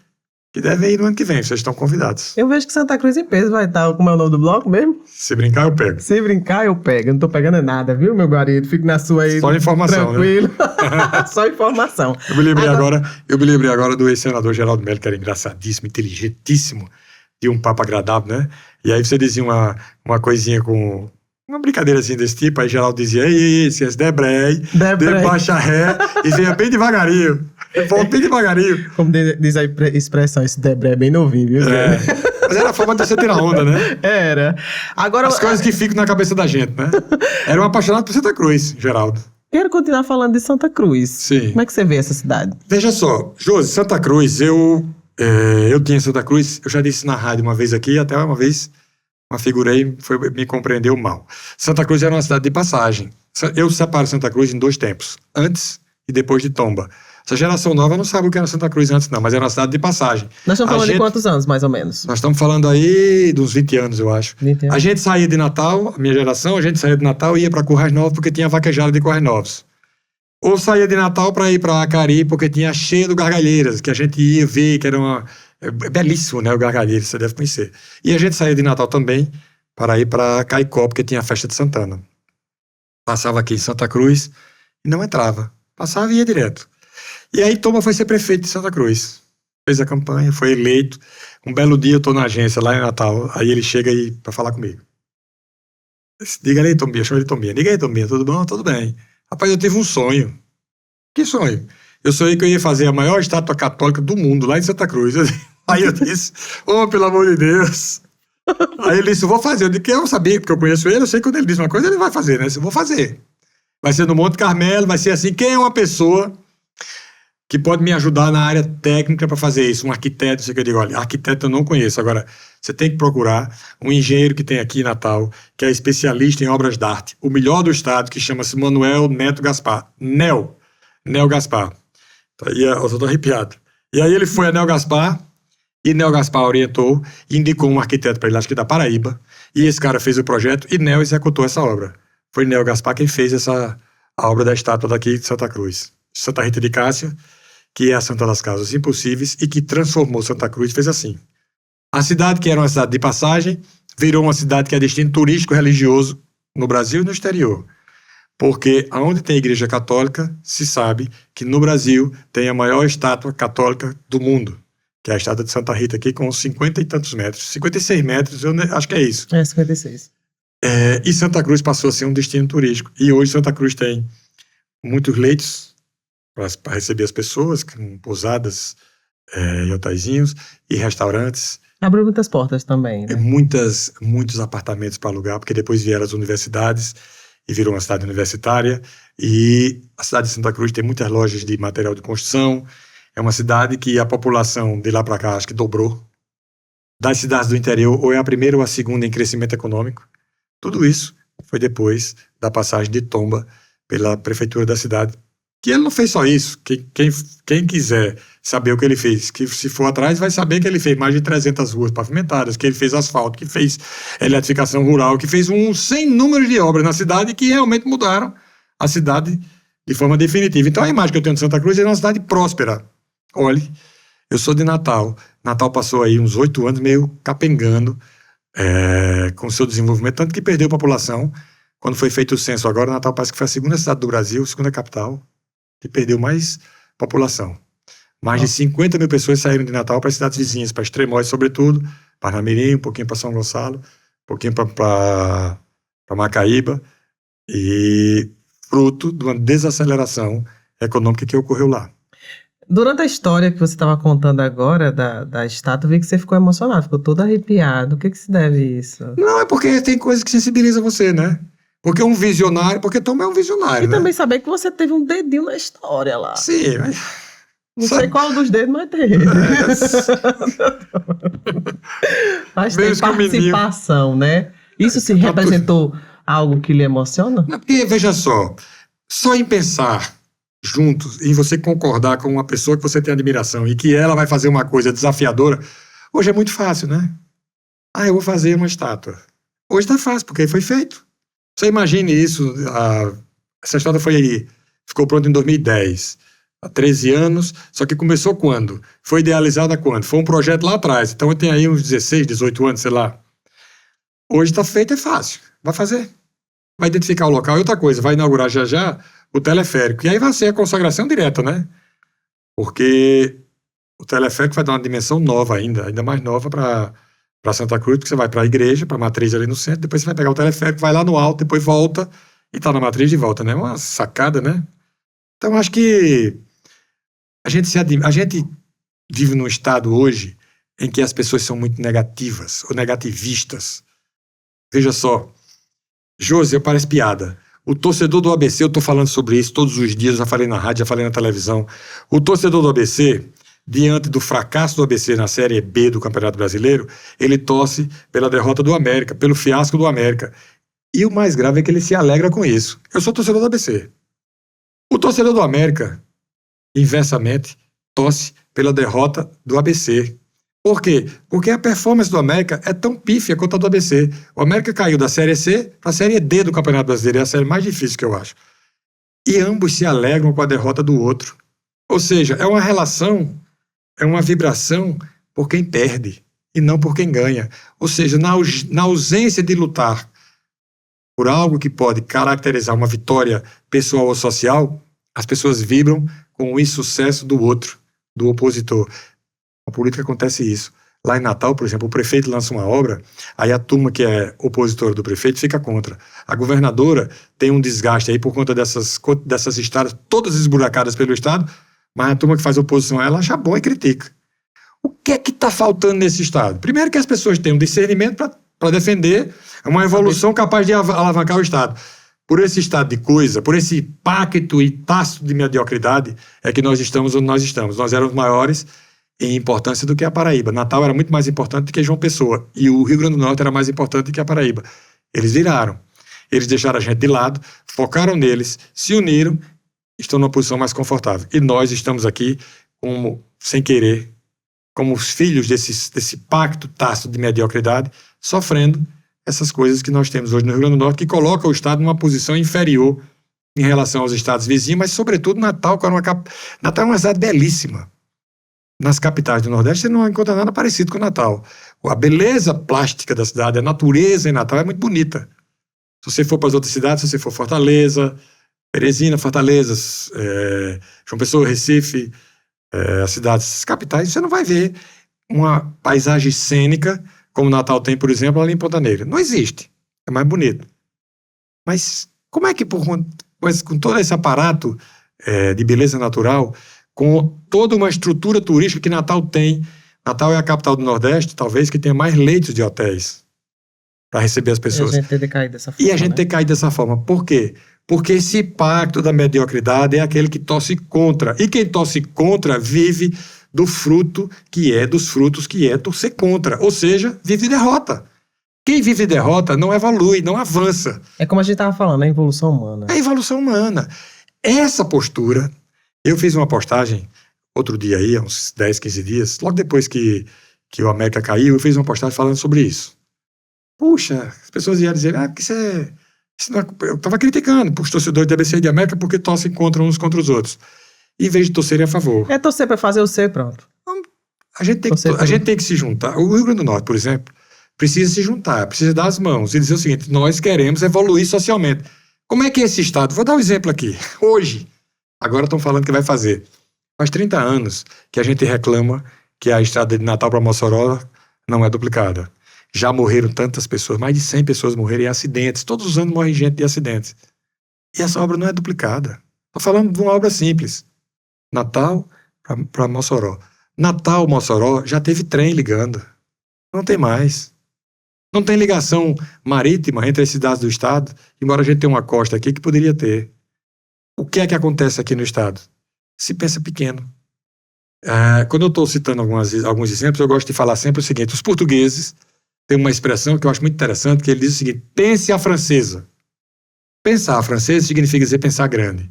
que devem ir no ano que vem, vocês estão convidados. Eu vejo que Santa Cruz em peso vai estar, como é o nome do bloco mesmo? Se brincar, eu pego. Se brincar, eu pego. Eu não tô pegando nada, viu, meu marido? Fique na sua aí. Só informação, tranquilo. Né? Só informação. Eu me lembrei agora do ex-senador Geraldo Mello, que era engraçadíssimo, inteligentíssimo, de um papo agradável, né? E aí você dizia uma coisinha com... uma brincadeira assim desse tipo, aí Geraldo dizia, ei, esquece, debrei, baixa ré, e venha bem devagarinho. Volta bem devagarinho. Como diz a expressão, esse debré é bem novinho, viu? Mas era a forma de você tirar onda, né? Era. Agora, as coisas que ficam na cabeça da gente, né? Era um apaixonado por Santa Cruz, Geraldo. Quero continuar falando de Santa Cruz. Sim. Como é que você vê essa cidade? Veja só, Josi, Santa Cruz, eu tinha Santa Cruz, eu já disse na rádio uma vez aqui, até uma vez uma figura aí me compreendeu mal. Santa Cruz era uma cidade de passagem. Eu separo Santa Cruz em 2 tempos, antes e depois de Tomba. Essa geração nova não sabe o que era Santa Cruz antes, não, mas era uma cidade de passagem. Nós estamos falando de quantos anos, mais ou menos? Nós estamos falando aí de uns 20 anos, eu acho. 20 anos. A gente saía de Natal, a minha geração, a gente saía de Natal e ia para Currais Novos porque tinha vaquejada de Currais Novos. Ou saía de Natal para ir para Acari porque tinha cheio do Gargalheiras, que a gente ia ver, que era é belíssimo, né, o Gargalheiras, você deve conhecer. E a gente saía de Natal também para ir para Caicó, porque tinha a festa de Santana. Passava aqui em Santa Cruz e não entrava. Passava e ia direto. E aí Tomba foi ser prefeito de Santa Cruz. Fez a campanha, foi eleito. Um belo dia eu tô na agência lá em Natal, aí ele chega aí para falar comigo. Diga aí, Tombinha, chama ele de Tombinha. Diga aí, Tombinha, tudo bom? Tudo bem. Rapaz, eu tive um sonho. Que sonho? Eu sonhei que eu ia fazer a maior estátua católica do mundo, lá em Santa Cruz. Aí eu disse, pelo amor de Deus. Aí ele disse, eu vou fazer. Eu disse que eu sabia, porque eu conheço ele, eu sei que quando ele diz uma coisa, ele vai fazer, né? Eu vou fazer. Vai ser no Monte Carmelo, vai ser assim. Quem é uma pessoa que pode me ajudar na área técnica para fazer isso? Um arquiteto, sei que eu digo, olha, arquiteto eu não conheço. Agora, você tem que procurar um engenheiro que tem aqui em Natal, que é especialista em obras de arte, o melhor do estado, que chama-se Manuel Neto Gaspar. Nel Gaspar. Aí eu só tô arrepiado. E aí ele foi a Nel Gaspar, e Nel Gaspar orientou, e indicou um arquiteto para ele, acho que da Paraíba, e esse cara fez o projeto, e Nel executou essa obra. Foi Nel Gaspar quem fez a obra da estátua daqui de Santa Cruz. Santa Rita de Cássia, que é a Santa das Causas Impossíveis, e que transformou Santa Cruz, fez assim. A cidade, que era uma cidade de passagem, virou uma cidade que é destino turístico religioso no Brasil e no exterior. Porque onde tem igreja católica, se sabe que no Brasil tem a maior estátua católica do mundo, que é a estátua de Santa Rita aqui, com 50 e tantos metros. 56 metros, eu acho que é isso. É, 56. E Santa Cruz passou a ser um destino turístico. E hoje Santa Cruz tem muitos leitos para receber as pessoas, com pousadas em hotelzinhos e restaurantes. Abriu muitas portas também, né? Muitos apartamentos para alugar, porque depois vieram as universidades e virou uma cidade universitária. E a cidade de Santa Cruz tem muitas lojas de material de construção. É uma cidade que a população de lá para cá acho que dobrou. Das cidades do interior, ou é a primeira ou a segunda em crescimento econômico. Tudo isso foi depois da passagem de Tomba pela prefeitura da cidade. Que ele não fez só isso. Quem quiser saber o que ele fez, que se for atrás vai saber que ele fez mais de 300 ruas pavimentadas, que ele fez asfalto, que fez eletrificação rural, que fez um sem número de obras na cidade que realmente mudaram a cidade de forma definitiva. Então a imagem que eu tenho de Santa Cruz é uma cidade próspera. Olhe, eu sou de Natal. Natal passou aí uns 8 anos meio capengando com o seu desenvolvimento, tanto que perdeu população. Quando foi feito o censo agora, Natal parece que foi a segunda cidade do Brasil, a segunda capital, que perdeu mais população. Mais de 50 mil pessoas saíram de Natal para as cidades vizinhas, para Extremóis, sobretudo, Parnamirim, um pouquinho para São Gonçalo, um pouquinho para Macaíba, e fruto de uma desaceleração econômica que ocorreu lá. Durante a história que você estava contando agora da estátua, eu vi que você ficou emocionado, ficou todo arrepiado. O que se deve isso? Não, é porque tem coisas que sensibilizam você, né? Porque um visionário, porque Tom é um visionário, E né? também saber que você teve um dedinho na história lá. Sim, mas... Não sei qual dos dedos, mas teve. Mas tem participação, né? Isso se representou algo que lhe emociona? Não, porque, veja só em pensar juntos, em você concordar com uma pessoa que você tem admiração e que ela vai fazer uma coisa desafiadora, hoje é muito fácil, né? Eu vou fazer uma estátua. Hoje tá fácil, porque foi feito. Você imagine isso, essa estátua ficou pronta em 2010, há 13 anos, só que começou quando? Foi idealizada quando? Foi um projeto lá atrás, então eu tenho aí uns 16, 18 anos, sei lá. Hoje tá feito, é fácil, vai fazer. Vai identificar o local e outra coisa, vai inaugurar já o teleférico, e aí vai ser a consagração direta, né? Porque o teleférico vai dar uma dimensão nova ainda mais nova para Santa Cruz, porque você vai para a igreja, para a matriz ali no centro, depois você vai pegar o teleférico, vai lá no alto, depois volta e tá na matriz de volta, né? Uma sacada, né? Então acho que a gente vive num estado hoje em que as pessoas são muito negativas ou negativistas. Veja só, Josi, parece piada. O torcedor do ABC, eu estou falando sobre isso todos os dias, já falei na rádio, já falei na televisão. O torcedor do ABC, diante do fracasso do ABC na Série B do Campeonato Brasileiro, ele torce pela derrota do América, pelo fiasco do América. E o mais grave é que ele se alegra com isso. Eu sou torcedor do ABC. O torcedor do América, inversamente, torce pela derrota do ABC. Por quê? Porque a performance do América é tão pífia quanto a do ABC. O América caiu da Série C para a Série D do Campeonato Brasileiro. É a série mais difícil que eu acho. E ambos se alegram com a derrota do outro. Ou seja, é uma relação, é uma vibração por quem perde e não por quem ganha. Ou seja, na ausência de lutar por algo que pode caracterizar uma vitória pessoal ou social, as pessoas vibram com o insucesso do outro, do opositor. Na política acontece isso. Lá em Natal, por exemplo, o prefeito lança uma obra, aí a turma que é opositora do prefeito fica contra. A governadora tem um desgaste aí por conta dessas estradas todas esburacadas pelo Estado, mas a turma que faz oposição a ela acha bom e critica. O que é que está faltando nesse Estado? Primeiro que as pessoas tenham discernimento para defender uma evolução capaz de alavancar o Estado. Por esse estado de coisa, por esse pacto e tácito de mediocridade, é que nós estamos onde nós estamos. Nós éramos maiores em importância do que a Paraíba. Natal era muito mais importante do que João Pessoa. E o Rio Grande do Norte era mais importante do que a Paraíba. Eles viraram. Eles deixaram a gente de lado, focaram neles, se uniram, estão numa posição mais confortável. E nós estamos aqui, sem querer, como os filhos desse pacto tácito de mediocridade, sofrendo essas coisas que nós temos hoje no Rio Grande do Norte, que coloca o Estado numa posição inferior em relação aos estados vizinhos, mas sobretudo Natal, que Natal é uma cidade belíssima. Nas capitais do Nordeste você não encontra nada parecido com Natal. A beleza plástica da cidade, a natureza em Natal é muito bonita. Se você for para as outras cidades, se você for Fortaleza, Teresina, Fortaleza, João Pessoa, Recife, as cidades capitais, você não vai ver uma paisagem cênica como Natal tem, por exemplo, ali em Ponta Negra. Não existe. É mais bonito. Mas como é que, com todo esse aparato de beleza natural, com toda uma estrutura turística que Natal tem, Natal é a capital do Nordeste, talvez, que tenha mais leitos de hotéis para receber as pessoas. E a gente ter caído dessa forma. E a gente ter caído dessa forma. Por quê? Porque esse pacto da mediocridade é aquele que torce contra. E quem torce contra vive dos frutos que é torcer contra. Ou seja, vive de derrota. Quem vive de derrota não evolui, não avança. É como a gente estava falando, é a evolução humana. É a evolução humana. Essa postura... Eu fiz uma postagem outro dia aí, há uns 10, 15 dias, logo depois que o América caiu, eu fiz uma postagem falando sobre isso. Puxa, as pessoas iam dizer, porque eu estava criticando os torcedores de ABC e de América porque torcem uns contra os outros, em vez de torcerem a favor. É torcer para fazer o seu, pronto. A gente tem que se juntar. O Rio Grande do Norte, por exemplo, precisa se juntar, precisa dar as mãos e dizer o seguinte, nós queremos evoluir socialmente. Como é que é esse Estado? Vou dar um exemplo aqui. Hoje, agora estão falando que vai fazer. Faz 30 anos que a gente reclama que a estrada de Natal para Mossoró não é duplicada. Já morreram tantas pessoas, mais de 100 pessoas morreram em acidentes. Todos os anos morre gente de acidentes. E essa obra não é duplicada. Estou falando de uma obra simples. Natal para Mossoró. Natal, Mossoró, já teve trem ligando. Não tem mais. Não tem ligação marítima entre as cidades do estado, embora a gente tenha uma costa aqui que poderia ter. O que é que acontece aqui no estado? Se pensa pequeno. Quando eu estou citando alguns exemplos, eu gosto de falar sempre o seguinte, os portugueses têm uma expressão que eu acho muito interessante, que ele diz o seguinte, pense à francesa. Pensar francês significa dizer pensar grande.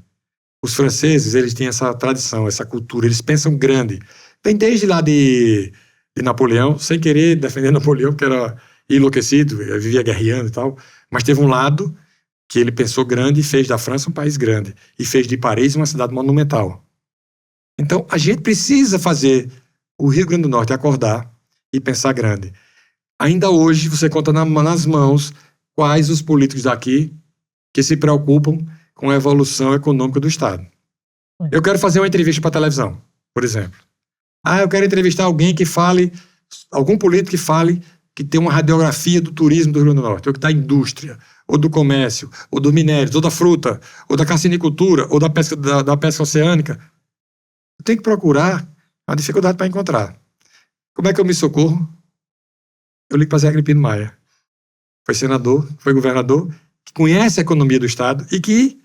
Os franceses, eles têm essa tradição, essa cultura, eles pensam grande. Vem desde lá de Napoleão, sem querer defender Napoleão, porque era enlouquecido, vivia guerreando e tal, mas teve um lado que ele pensou grande e fez da França um país grande, e fez de Paris uma cidade monumental. Então, a gente precisa fazer o Rio Grande do Norte acordar e pensar grande. Ainda hoje, você conta nas mãos quais os políticos daqui que se preocupam com a evolução econômica do Estado. Eu quero fazer uma entrevista para a televisão, por exemplo. Eu quero entrevistar alguém que fale, algum político que fale que tem uma radiografia do turismo do Rio Grande do Norte, ou que da indústria, ou do comércio, ou dos minérios, ou da fruta, ou da carcinicultura, ou da pesca oceânica. Eu tenho que procurar uma dificuldade para encontrar. Como é que eu me socorro? Eu ligo para Zé Agripino Maia. Foi senador, foi governador, que conhece a economia do Estado e que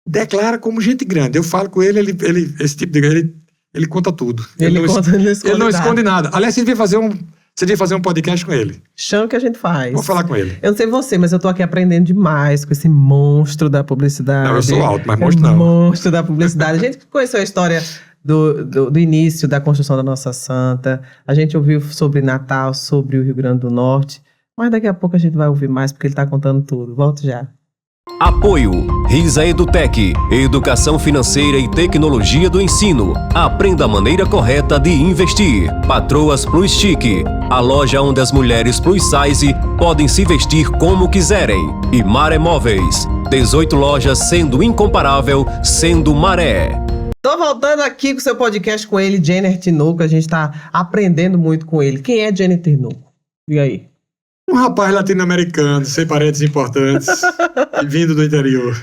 declara como gente grande. Eu falo com ele esse tipo de... Ele conta tudo. Ele não esconde nada. Aliás, ele veio fazer Você devia fazer um podcast com ele. Chama que a gente faz. Vou falar com ele. Eu não sei você, mas eu tô aqui aprendendo demais com esse monstro da publicidade. Não, eu sou alto, mas monstro não. Monstro da publicidade. A gente conheceu a história do início da construção da nossa santa. A gente ouviu sobre Natal, sobre o Rio Grande do Norte. Mas daqui a pouco a gente vai ouvir mais, porque ele tá contando tudo. Volto já. Apoio Risa Edutec, educação financeira e tecnologia do ensino. Aprenda a maneira correta de investir. Patroas Plus Chic, a loja onde as mulheres plus size podem se vestir como quiserem. E Maré Móveis, 18 lojas sendo incomparável, sendo Maré. Tô voltando aqui com o seu podcast com ele, Jenner Tinoco. A gente tá aprendendo muito com ele. Quem é Jenner Tinoco? E aí? Um rapaz latino-americano, sem parentes importantes, e vindo do interior.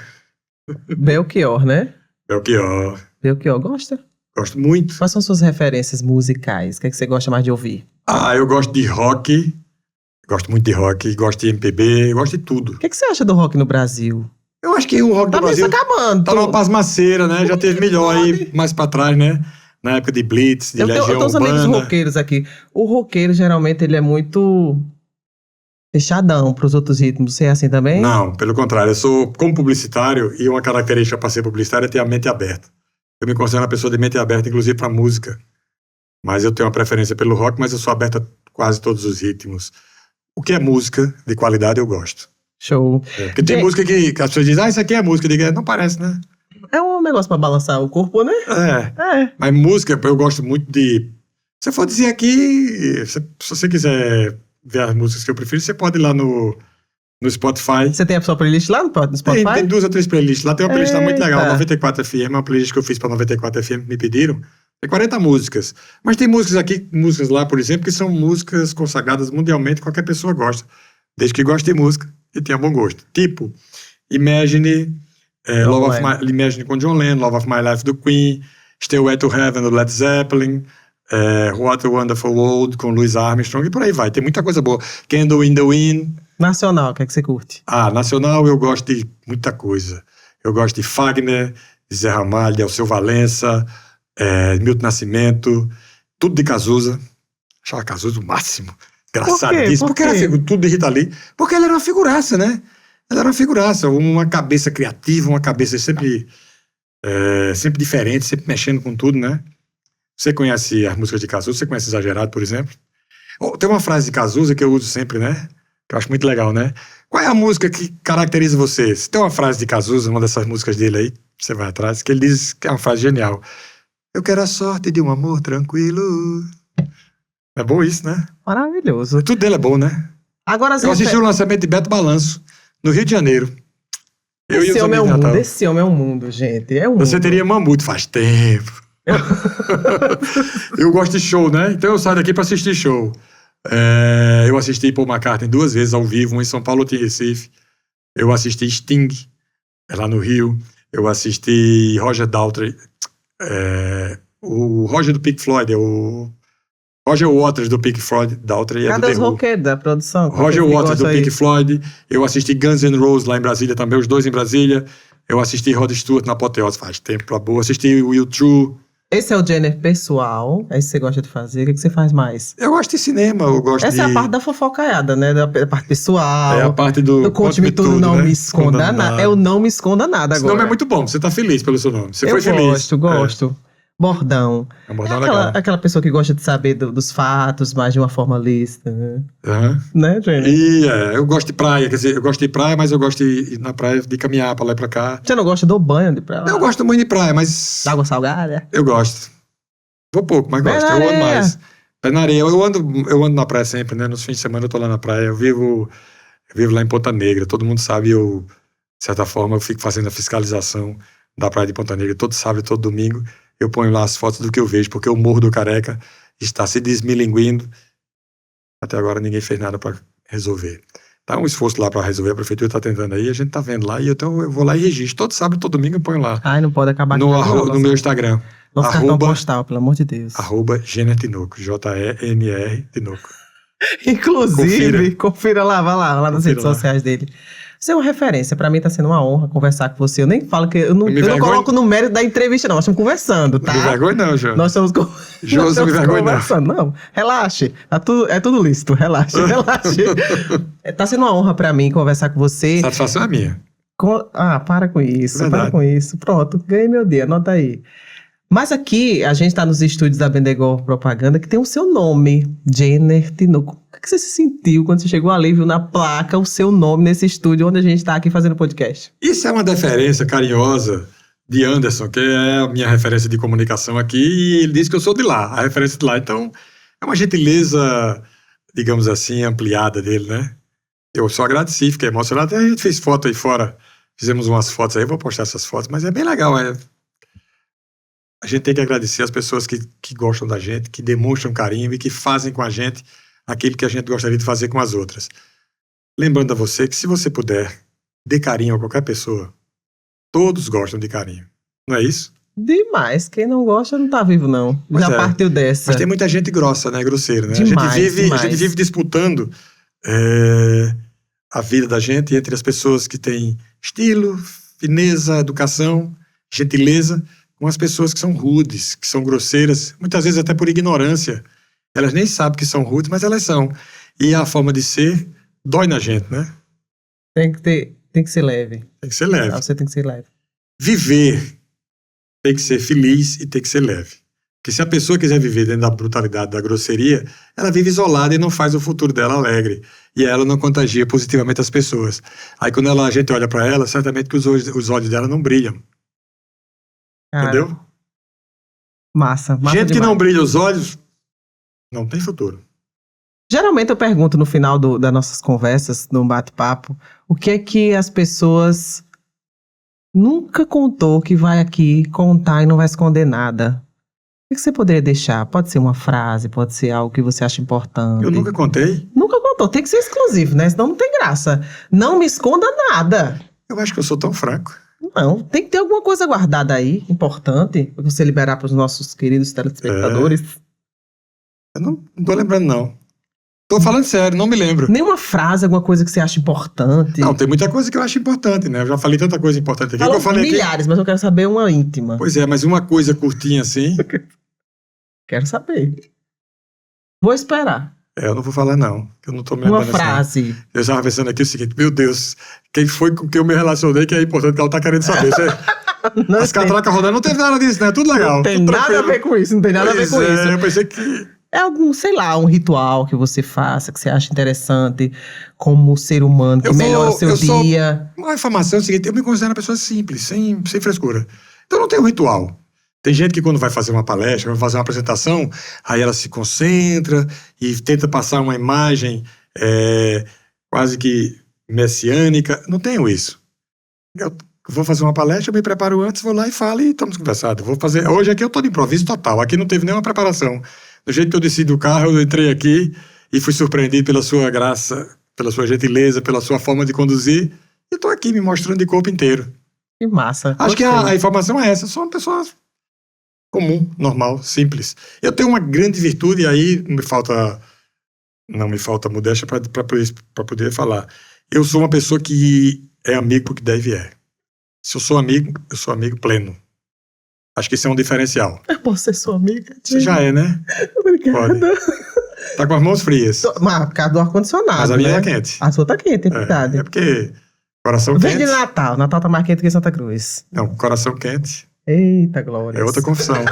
Belchior, né? Belchior. Belchior, gosta? Gosto muito. Quais são suas referências musicais? O que é que você gosta mais de ouvir? Eu gosto de rock. Gosto muito de rock. Gosto de MPB. Gosto de tudo. O que é que você acha do rock no Brasil? Eu acho que o rock Tá do Brasil acabando. tá numa pasmaceira, né? Já teve melhor aí, mais pra trás, né? Na época de Blitz, de Legião Eu tenho uns amigos Urbana. roqueiros aqui. O roqueiro, geralmente, ele é muito fechadão pros outros ritmos. Você é assim também? Não, pelo contrário. Eu sou, como publicitário, e uma característica para ser publicitário é ter a mente aberta. Eu me considero uma pessoa de mente aberta, inclusive para música. Mas eu tenho uma preferência pelo rock, mas eu sou aberto a quase todos os ritmos. O que é música de qualidade, eu gosto. Show. Porque tem música que as pessoas dizem, isso aqui é música. Eu digo, não parece, né? É um negócio pra balançar o corpo, né? É. Mas música, eu gosto muito de... Se eu for dizer aqui, se você quiser ver as músicas que eu prefiro, você pode ir lá no Spotify. Você tem a sua playlist lá no Spotify? Tem 2 ou 3 playlists. Lá tem uma playlist muito legal, Eita. 94 FM, uma playlist que eu fiz para 94 FM, me pediram. Tem 40 músicas. Mas tem músicas aqui, músicas lá, por exemplo, que são músicas consagradas mundialmente, qualquer pessoa gosta. Desde que goste de música e tenha bom gosto. Tipo, Imagine, Imagine com John Lennon, Love of My Life do Queen, Stairway to Heaven do Led Zeppelin, What a Wonderful World com Louis Armstrong e por aí vai. Tem muita coisa boa. Candle in the Wind. Nacional, o que é que você curte? Nacional eu gosto de muita coisa. Eu gosto de Fagner, de Zé Ramalho, de Alceu Valença, Milton Nascimento, tudo de Cazuza. Achava Cazuza o máximo. Engraçadíssimo. Porque era tudo de Rita Lee. Porque ele era uma figuraça, né? Ele era uma figuraça, uma cabeça criativa, uma cabeça sempre diferente, sempre mexendo com tudo, né? Você conhece as músicas de Cazuza? Você conhece Exagerado, por exemplo? Tem uma frase de Cazuza que eu uso sempre, né? Que eu acho muito legal, né? Qual é a música que caracteriza você? Se tem uma frase de Cazuza, uma dessas músicas dele aí, você vai atrás, que ele diz que é uma frase genial. Eu quero a sorte de um amor tranquilo. É bom isso, né? Maravilhoso. Tudo dele é bom, né? Agora, eu assisti o lançamento de Beto Balanço, no Rio de Janeiro. Esse homem é um mundo, gente. É um Você mundo. teria Mamute faz tempo. Eu gosto de show, né? Então eu saio daqui pra assistir show. Eu assisti Paul McCartney 2 vezes ao vivo, um em São Paulo, outro em Recife. Eu assisti Sting, lá no Rio. Eu assisti Roger Daltrey. O Roger do Pink Floyd, o Roger Waters do Pink Floyd, Daltrey. Cadê os roqueiros da produção? Roger Waters do Pink Floyd. Eu assisti Guns N' Roses lá em Brasília também, os 2 em Brasília. Eu assisti Rod Stewart na Apoteose, faz tempo pra boa. Assisti Will True. Esse é o Jenner pessoal, é isso que você gosta de fazer. O que você faz mais? Eu gosto de cinema, eu gosto Essa é a parte da fofocaiada, né? Da parte pessoal. É a parte do Conte-me tudo, não me esconda nada. Eu não me esconda nada agora. Esse nome é muito bom, você tá feliz pelo seu nome. Você eu foi feliz. Gosto. Bordão. É um bordão legal. Aquela pessoa que gosta de saber dos fatos, mas de uma forma lista, né? Né, Jenner? E eu gosto de praia, quer dizer, eu gosto de praia, mas eu gosto de ir na praia, de caminhar pra lá e pra cá. Você não gosta do banho de praia? Eu gosto muito de praia, mas... Água salgada? Eu gosto. Vou pouco, mas gosto. Eu ando mais. Pé na areia. Eu ando na praia sempre, né? Nos fins de semana eu tô lá na praia. Eu vivo lá em Ponta Negra. Todo mundo sabe, de certa forma, eu fico fazendo a fiscalização da praia de Ponta Negra. Todo sábado e todo domingo eu ponho lá as fotos do que eu vejo, porque o Morro do Careca está se desmilinguindo. Até agora ninguém fez nada para resolver. Tá um esforço lá para resolver, a prefeitura tá tentando aí, a gente tá vendo lá, e então eu vou lá e registro. Todo sábado e todo domingo eu ponho lá. Ai, não pode acabar no meu Instagram. Nosso cartão postal, pelo amor de Deus. @Jenner Tinoco, JENR Tinoco. Inclusive, confira lá, vai lá nas redes sociais dele. Você é uma referência. Pra mim tá sendo uma honra conversar com você. Eu nem falo que... Eu não vergonho. coloco no mérito da entrevista, não. Nós estamos conversando, tá? Não me vergonha não, João. Nós estamos João, não me vergonha não. conversando. Não, relaxe. É tudo lícito. Relaxe. Tá sendo uma honra pra mim conversar com você. Satisfação é minha. Para com isso. Verdade. Para com isso. Pronto, ganhei meu dia. Anota aí. Mas aqui, a gente tá nos estúdios da Bendegol Propaganda, que tem o seu nome, Jenner Tinoco. O que você se sentiu quando você chegou ali, viu na placa o seu nome nesse estúdio onde a gente tá aqui fazendo podcast? Isso é uma deferência carinhosa de Anderson, que é a minha referência de comunicação aqui, e ele disse que eu sou de lá, a referência de lá. Então, é uma gentileza, digamos assim, ampliada dele, né? Eu só agradeci, fiquei emocionado. Até a gente fez foto aí fora, fizemos umas fotos aí, vou postar essas fotos, mas é bem legal, A gente tem que agradecer as pessoas que gostam da gente, que demonstram carinho e que fazem com a gente aquilo que a gente gostaria de fazer com as outras. Lembrando a você que, se você puder, dê carinho a qualquer pessoa. Todos gostam de carinho. Não é isso? Demais. Quem não gosta não tá vivo, não. Pois Já é. partiu dessa. Mas tem muita gente grossa, né? Grosseira, né? Demais, a gente demais. vive disputando a vida da gente entre as pessoas que têm estilo, fineza, educação, gentileza, com as pessoas que são rudes, que são grosseiras, muitas vezes até por ignorância. Elas nem sabem que são rudes, mas elas são. E a forma de ser dói na gente, né? Tem que ser leve. Tem que ser leve. Você tem que ser leve. Viver tem que ser feliz e tem que ser leve. Porque se a pessoa quiser viver dentro da brutalidade, da grosseria, ela vive isolada e não faz o futuro dela alegre. E ela não contagia positivamente as pessoas. Aí quando a gente olha para ela, certamente que os olhos dela não brilham. Cara, Entendeu? Massa Gente que demais. não brilha os olhos, não tem futuro. Geralmente eu pergunto no final das nossas conversas, no bate-papo, o que é que as pessoas nunca contou que vai aqui contar e não vai esconder nada. O que você poderia deixar? Pode ser uma frase, pode ser algo que você acha importante. Eu nunca contei. Nunca contou, tem que ser exclusivo, né? Senão não tem graça. Não me esconda nada. Eu acho que eu sou tão fraco. Não, tem que ter alguma coisa guardada aí, importante, pra você liberar para os nossos queridos telespectadores. Eu não tô lembrando, não. Tô falando sério, não me lembro. Nenhuma frase, alguma coisa que você acha importante. Não, tem muita coisa que eu acho importante, né? Eu já falei tanta coisa importante aqui. Falou Que eu falei milhares, aqui. mas eu quero saber uma íntima. Pois é, mas uma coisa curtinha assim, Quero saber. Vou esperar. eu não vou falar, não. Que eu não tô me Uma lembrando assim. frase. Eu estava pensando aqui o seguinte: meu Deus, quem foi com quem eu me relacionei que é importante que ela tá querendo saber. Não As tem, catracas rodando, não teve nada disso, né? Tudo legal. não tem tudo nada a tranquilo. ver com isso, não tem nada a ver Pois com é, isso. Eu pensei que... É algum, sei lá, um ritual que você faça, que você acha interessante como ser humano, que melhora o seu dia. Uma informação é o seguinte: eu me considero uma pessoa simples, sem frescura. Então não tem um ritual. Tem gente que quando vai fazer uma palestra, vai fazer uma apresentação, aí ela se concentra e tenta passar uma imagem quase que messiânica. Não tenho isso. Eu vou fazer uma palestra, eu me preparo antes, vou lá e falo e estamos conversando. Hoje aqui eu estou de improviso total, aqui não teve nenhuma preparação. Do jeito que eu desci do carro, eu entrei aqui e fui surpreendido pela sua graça, pela sua gentileza, pela sua forma de conduzir. E estou aqui me mostrando de corpo inteiro. Que massa. Acho que Gostei. a informação é essa. Eu sou uma pessoa comum, normal, simples. Eu tenho uma grande virtude e aí não me falta modéstia para poder falar. Eu sou uma pessoa que é amigo porque deve é. Se eu sou amigo pleno. Acho que isso é um diferencial. Eu posso ser sua amiga? Você já é, né? Obrigada. Tá com as mãos frias. Mas por causa do ar-condicionado, Mas a minha né? é quente. A sua tá quente, é verdade. É porque coração Vem quente... de Natal. Natal tá mais quente que Santa Cruz. Não, coração quente Eita, glória. é outra confissão.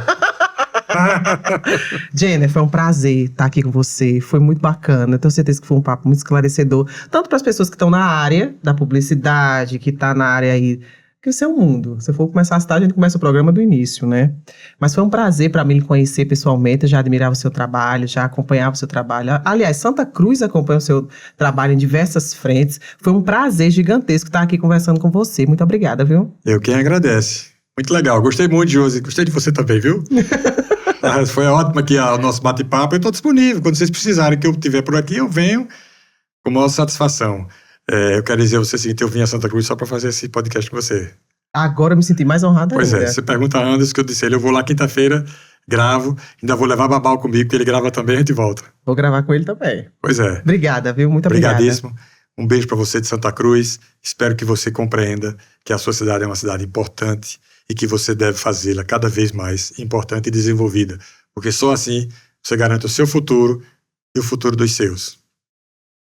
Jenner, foi um prazer estar aqui com você. Foi muito bacana. Eu tenho certeza que foi um papo muito esclarecedor. Tanto para as pessoas que estão na área da publicidade, que tá na área aí... Porque isso é um mundo. Se for começar a citar, a gente começa o programa do início, né? Mas foi um prazer para mim lhe conhecer pessoalmente. Eu já admirava o seu trabalho, já acompanhava o seu trabalho. Aliás, Santa Cruz acompanha o seu trabalho em diversas frentes. Foi um prazer gigantesco estar aqui conversando com você. Muito obrigada, viu? Eu quem agradece. Muito legal. Gostei muito, Josi. Gostei de você também, viu? Foi ótimo aqui o nosso bate-papo. Eu estou disponível. Quando vocês precisarem que eu estiver por aqui, eu venho com maior satisfação. Eu quero dizer a você o seguinte: eu vim a Santa Cruz só para fazer esse podcast com você. Agora eu me senti mais honrada Pois ainda. você pergunta a Anderson, que eu disse a ele, eu vou lá quinta-feira, gravo, ainda vou levar Babal comigo, porque ele grava também, a gente volta. Vou gravar com ele também. Pois é. Obrigada, viu? Muito obrigada. Obrigadíssimo. Um beijo para você de Santa Cruz. Espero que você compreenda que a sua cidade é uma cidade importante e que você deve fazê-la cada vez mais importante e desenvolvida, porque só assim você garante o seu futuro e o futuro dos seus.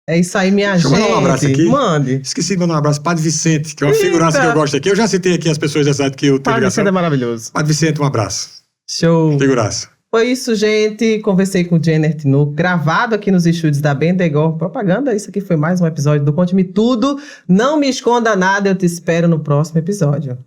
É isso aí, minha Deixa gente. eu mandar um abraço aqui. Mande. Esqueci de mandar um abraço. Padre Vicente, que é uma Eita. figuraça que eu gosto aqui. Eu já citei aqui as pessoas dessa cidade que eu tenho Padre ligação. Vicente é maravilhoso. Padre Vicente, um abraço. Show. Figuraça. Foi isso, gente. Conversei com o Jenner Tinoco, gravado aqui nos estúdios da Bendegó. Propaganda, isso aqui foi mais um episódio do Conte-me Tudo. Não me esconda nada, eu te espero no próximo episódio.